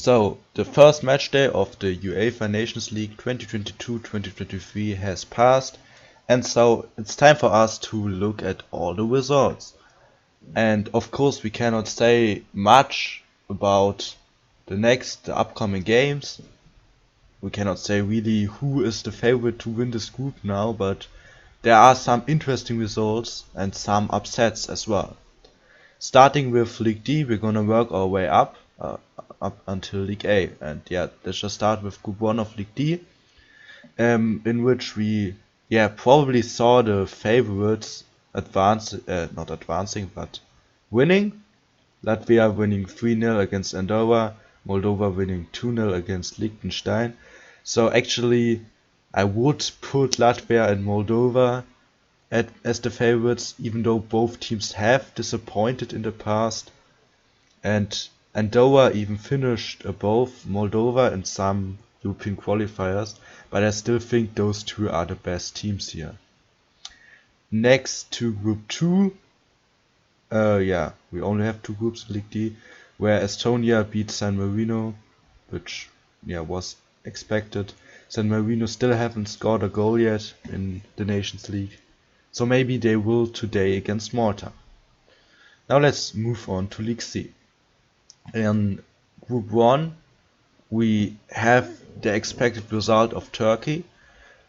So, the first match day of the UEFA Nations League 2022-2023 has passed, and so it's time for us to look at all the results. And of course, we cannot say much about the upcoming games. We cannot say really who is the favorite to win this group now, but there are some interesting results and some upsets as well. Starting with League D, we're gonna work our way up until League A. And yeah, let's just start with Group 1 of League D, in which we probably saw the favorites not advancing, but winning. Latvia winning 3-0 against Andorra, Moldova winning 2-0 against Liechtenstein. So actually, I would put Latvia and Moldova as the favorites, even though both teams have disappointed in the past. And Andorra even finished above Moldova in some European qualifiers, but I still think those two are the best teams here. Next to Group 2, we only have two groups in League D, where Estonia beat San Marino, which was expected. San Marino still haven't scored a goal yet in the Nations League, so maybe they will today against Malta. Now let's move on to League C. In Group 1, we have the expected result of Turkey.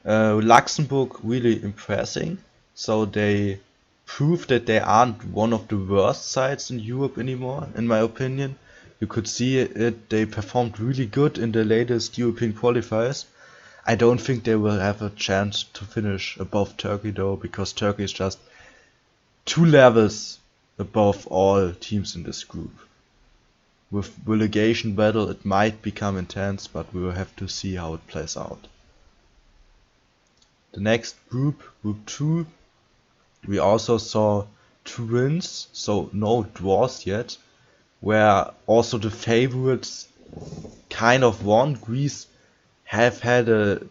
Luxembourg really impressing, so they prove that they aren't one of the worst sides in Europe anymore, in my opinion. You could see it, they performed really good in the latest European qualifiers. I don't think they will have a chance to finish above Turkey though, because Turkey is just 2 levels above all teams in this group. With relegation battle it might become intense, but we will have to see how it plays out. The next group, Group 2, we also saw 2 wins, so no draws yet, where also the favorites kind of won. Greece have had they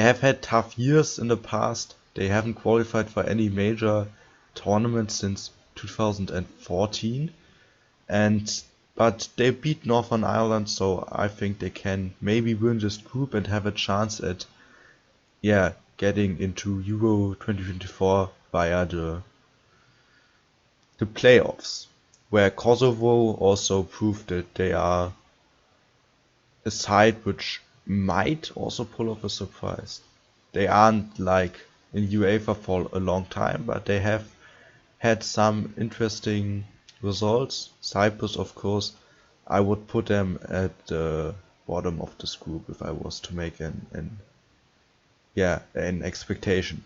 have had tough years in the past. They haven't qualified for any major tournament since 2014, but they beat Northern Ireland, so I think they can maybe win this group and have a chance at getting into Euro 2024 via the playoffs, where Kosovo also proved that they are a side which might also pull off a surprise. They aren't like in UEFA for a long time, but they have had some interesting results. Cyprus, of course, I would put them at the bottom of this group if I was to make an expectation.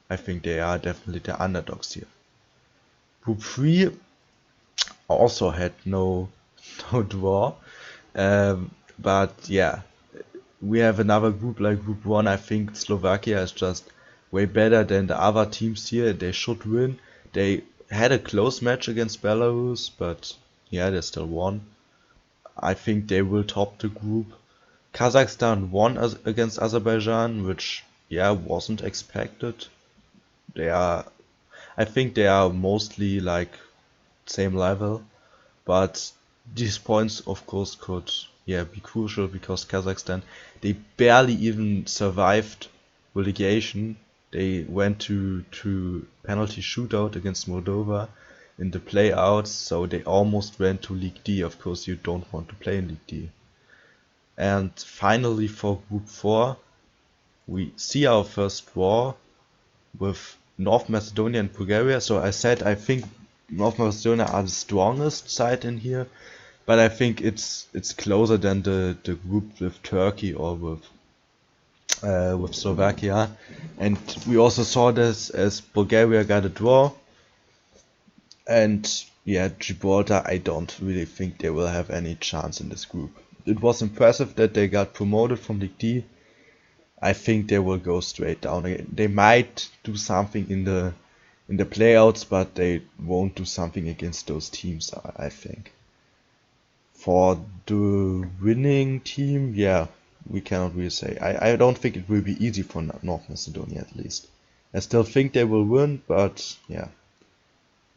I think they are definitely the underdogs here. Group 3 also had no draw, but we have another group like Group 1. I think Slovakia is just way better than the other teams here. They should win. They had a close match against Belarus, but they still won. I think they will top the group. Kazakhstan won against Azerbaijan, which wasn't expected. I think they are mostly like same level, but these points of course could be crucial, because Kazakhstan, they barely even survived relegation. They went to penalty shootout against Moldova in the playouts, so they almost went to League D. Of course you don't want to play in League D. And finally for Group 4, we see our first draw with North Macedonia and Bulgaria. So I said I think North Macedonia are the strongest side in here, but I think it's closer than the group with Turkey or with Slovakia. And we also saw this as Bulgaria got a draw, and Gibraltar, I don't really think they will have any chance in this group. It was impressive that they got promoted from League D. I think they will go straight down again. They might do something in the playouts, but they won't do something against those teams, I think. For the winning team, we cannot really say. I don't think it will be easy for North Macedonia, at least. I still think they will win, but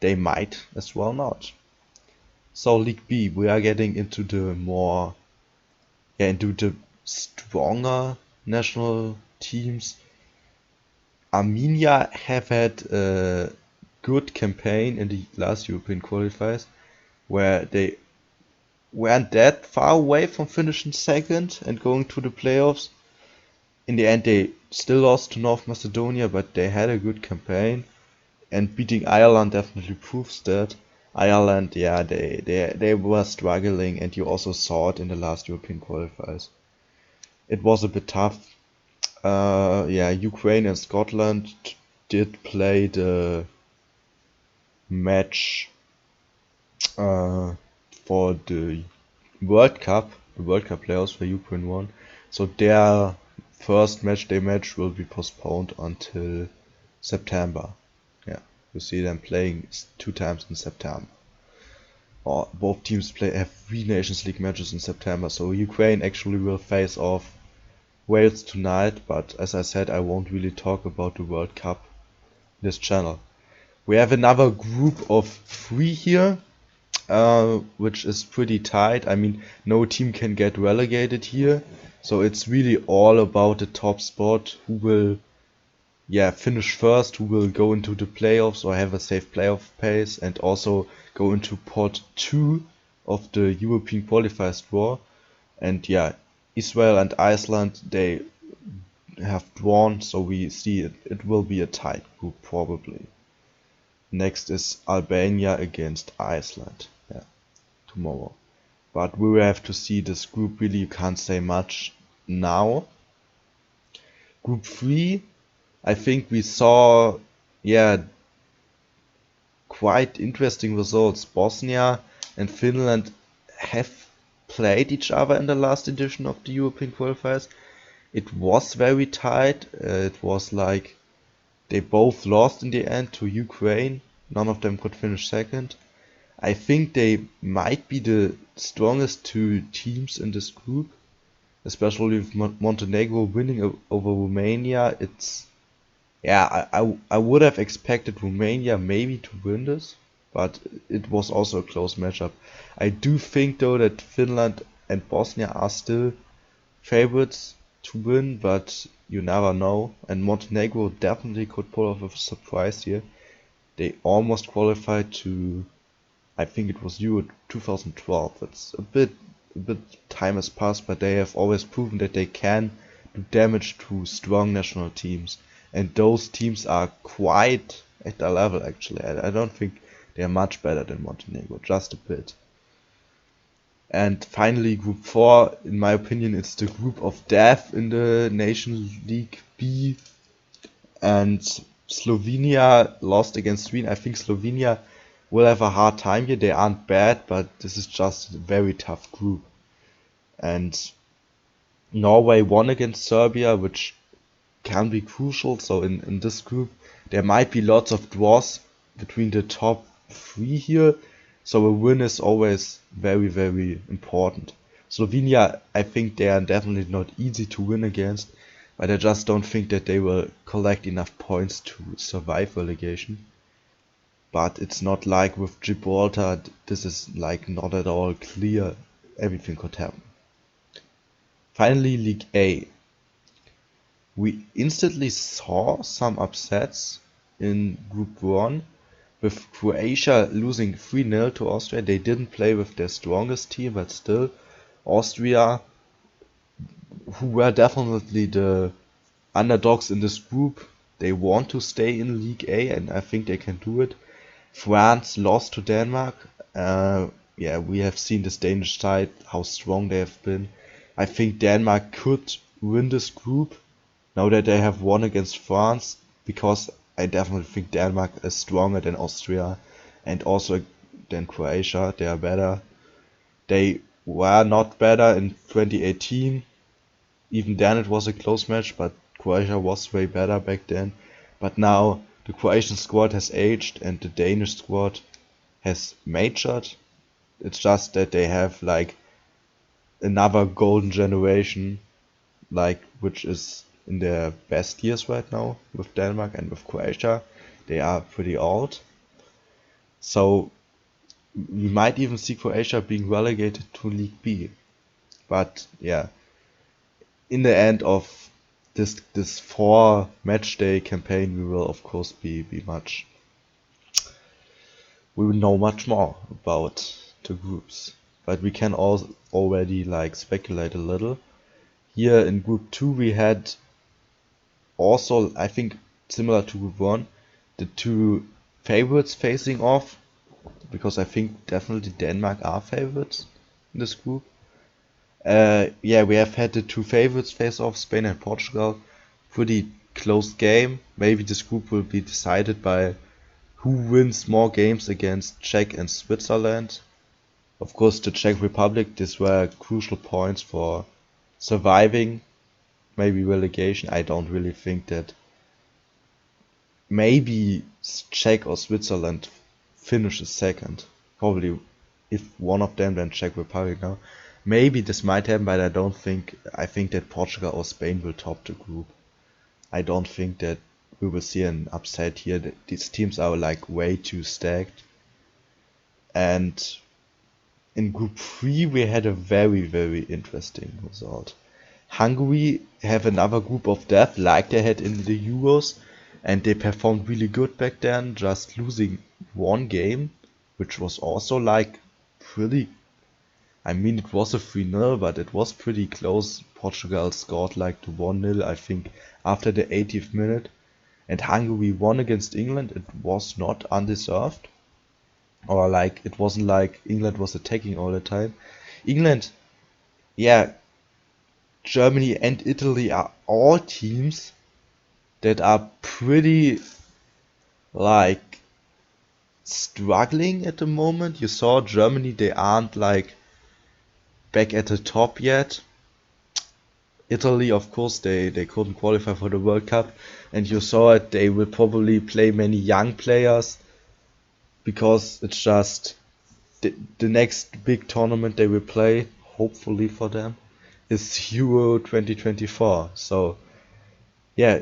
they might as well not. So League B, we are getting into the more, into the stronger national teams. Armenia have had a good campaign in the last European qualifiers, where they weren't that far away from finishing second and going to the playoffs. In the end, they still lost to North Macedonia, but they had a good campaign, and beating Ireland definitely proves that. Ireland, yeah, they were struggling, and you also saw it in the last European qualifiers. It was a bit tough. Yeah, Ukraine and Scotland did play the match for the World Cup playoffs where Ukraine won. So their first matchday match will be postponed until September. Yeah, you see them playing 2 times in September. Or both teams have 3 Nations League matches in September. So Ukraine actually will face off Wales tonight, but as I said, I won't really talk about the World Cup in this channel. We have another group of 3 here, which is pretty tight. I mean, no team can get relegated here, so it's really all about the top spot, who will finish first, who will go into the playoffs or have a safe playoff pace, and also go into pot 2 of the European qualifiers draw. And yeah, Israel and Iceland, they have drawn, so we see it will be a tight group probably. Next is Albania against Iceland, yeah, tomorrow. But we will have to see this group. Really, you can't say much now. Group 3, I think we saw, quite interesting results. Bosnia and Finland have played each other in the last edition of the European qualifiers. It was very tight. It was like they both lost in the end to Ukraine. None of them could finish second. I think they might be the strongest 2 teams in this group, especially with Montenegro winning over Romania. It's I would have expected Romania maybe to win this, but it was also a close matchup. I do think though that Finland and Bosnia are still favorites to win, but you never know. And Montenegro definitely could pull off a surprise here. They almost qualified to, I think it was Euro 2012. It's a bit time has passed, but they have always proven that they can do damage to strong national teams. And those teams are quite at their level actually. I don't think they are much better than Montenegro, just a bit. And finally, Group 4, in my opinion, it's the group of death in the Nations League B. And Slovenia lost against Sweden. I think Slovenia will have a hard time here. They aren't bad, but this is just a very tough group. And Norway won against Serbia, which can be crucial. So in this group, there might be lots of draws between the top 3 here. So a win is always very, very important. Slovenia, I think they are definitely not easy to win against, but I just don't think that they will collect enough points to survive relegation. But it's not like with Gibraltar, this is like not at all clear, everything could happen. Finally, League A. We instantly saw some upsets in Group 1, with Croatia losing 3-0 to Austria. They didn't play with their strongest team, but still, Austria, who were definitely the underdogs in this group, they want to stay in League A, and I think they can do it. France lost to Denmark. We have seen this Danish side, how strong they have been. I think Denmark could win this group now that they have won against France, because I definitely think Denmark is stronger than Austria and also than Croatia. They are better. They were not better in 2018. Even then it was a close match, but Croatia was way better back then. But now the Croatian squad has aged and the Danish squad has matured. It's just that they have like another golden generation, like which is in their best years right now with Denmark, and with Croatia they are pretty old. So we might even see Croatia being relegated to League B. But yeah, in the end of this 4 matchday campaign, we will of course we will know much more about the groups. But we can all already like speculate a little. Here in Group 2 we had also, I think, similar to Group 1, the two favorites facing off, because I think definitely Denmark are favorites in this group. Yeah, we have had the two favorites face off, Spain and Portugal. Pretty close game. Maybe this group will be decided by who wins more games against Czech and Switzerland. Of course, the Czech Republic, these were crucial points for surviving, maybe relegation. I don't really think that. Maybe Czech or Switzerland finishes second. Probably if one of them, then Czech Republic now. Maybe this might happen, but I don't think. I think that Portugal or Spain will top the group. I don't think that we will see an upset here. These teams are like way too stacked. And in Group 3 we had a very, very interesting result. Hungary have another group of death like they had in the Euros, and they performed really good back then, just losing one game, which was also like pretty. I mean, it was a 3-0, but it was pretty close. Portugal scored like the 1-0, I think, after the 80th minute. And Hungary won against England. It was not undeserved. Or like, it wasn't like England was attacking all the time. England, yeah, Germany and Italy are all teams that are pretty like struggling at the moment. You saw Germany, they aren't like back at the top yet. Italy, of course, they couldn't qualify for the World Cup, and you saw it, they will probably play many young players because it's just the next big tournament they will play, hopefully for them, is Euro 2024. So yeah,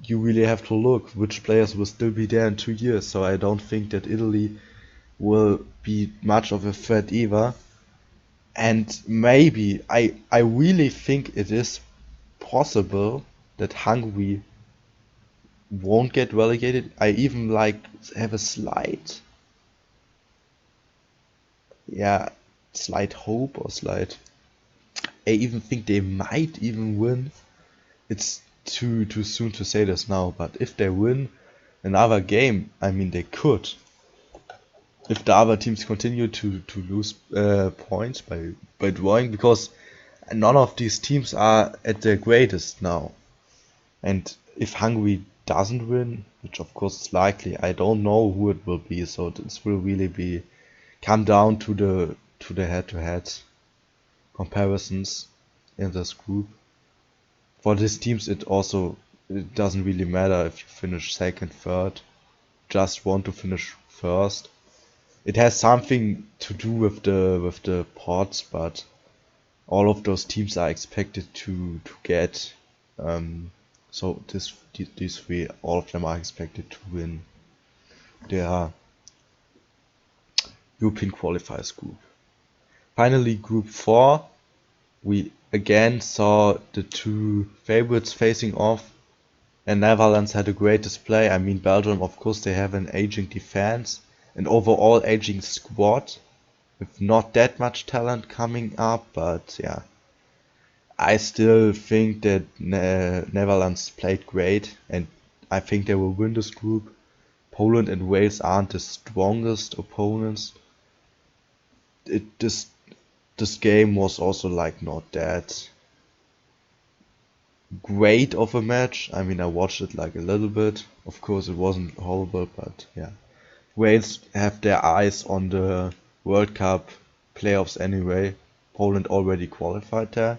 you really have to look which players will still be there in 2 years. So I don't think that Italy will be much of a threat either. And maybe I really think it is possible that Hungary won't get relegated. I even like have a yeah, slight hope or slight. I even think they might even win. It's too soon to say this now, but if they win another game, I mean they could. If the other teams continue to lose points by drawing, because none of these teams are at their greatest now. And if Hungary doesn't win, which of course is likely, I don't know who it will be. So this will really come down to the head-to-head comparisons in this group. For these teams, it doesn't really matter if you finish second, third, just want to finish first. It has something to do with the pots, but all of those teams are expected to get. So these three, all of them are expected to win their European qualifiers group. Finally, Group 4, we again saw the two favorites facing off, and Netherlands had a great display. I mean, Belgium, of course, they have an aging defense, an overall aging squad with not that much talent coming up, but yeah, I still think that Netherlands played great, and I think they will win this group. Poland and Wales aren't the strongest opponents. This game was also like not that great of a match. I mean, I watched it like a little bit. Of course, it wasn't horrible, but yeah. Wales have their eyes on the World Cup playoffs anyway. Poland already qualified there.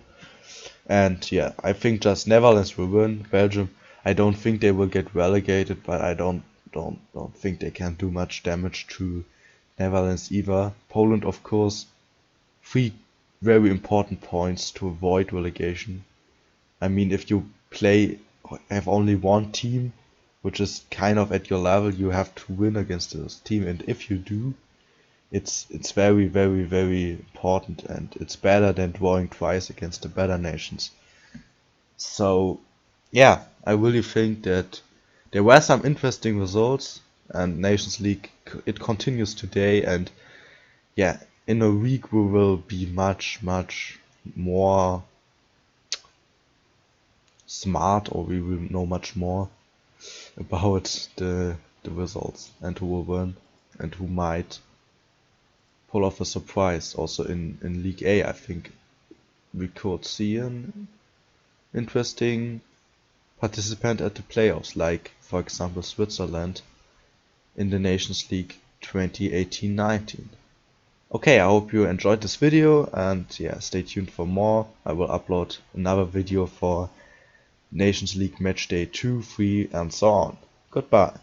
And yeah, I think just Netherlands will win. Belgium, I don't think they will get relegated, but I don't think they can do much damage to Netherlands either. Poland, of course, 3 very important points to avoid relegation. I mean, if you have only one team, which is kind of at your level, you have to win against this team, and if you do, it's very, very, very important, and it's better than drawing twice against the better nations. So yeah, I really think that there were some interesting results, and Nations League it continues today, and yeah, in a week we will be much, much more smart, or we will know much more about the results and who will win and who might pull off a surprise. Also in League A, I think we could see an interesting participant at the playoffs, like for example Switzerland in the Nations League 2018-19. Okay, I hope you enjoyed this video, and yeah, stay tuned for more. I will upload another video for Nations League Matchday 2, 3 and so on. Goodbye.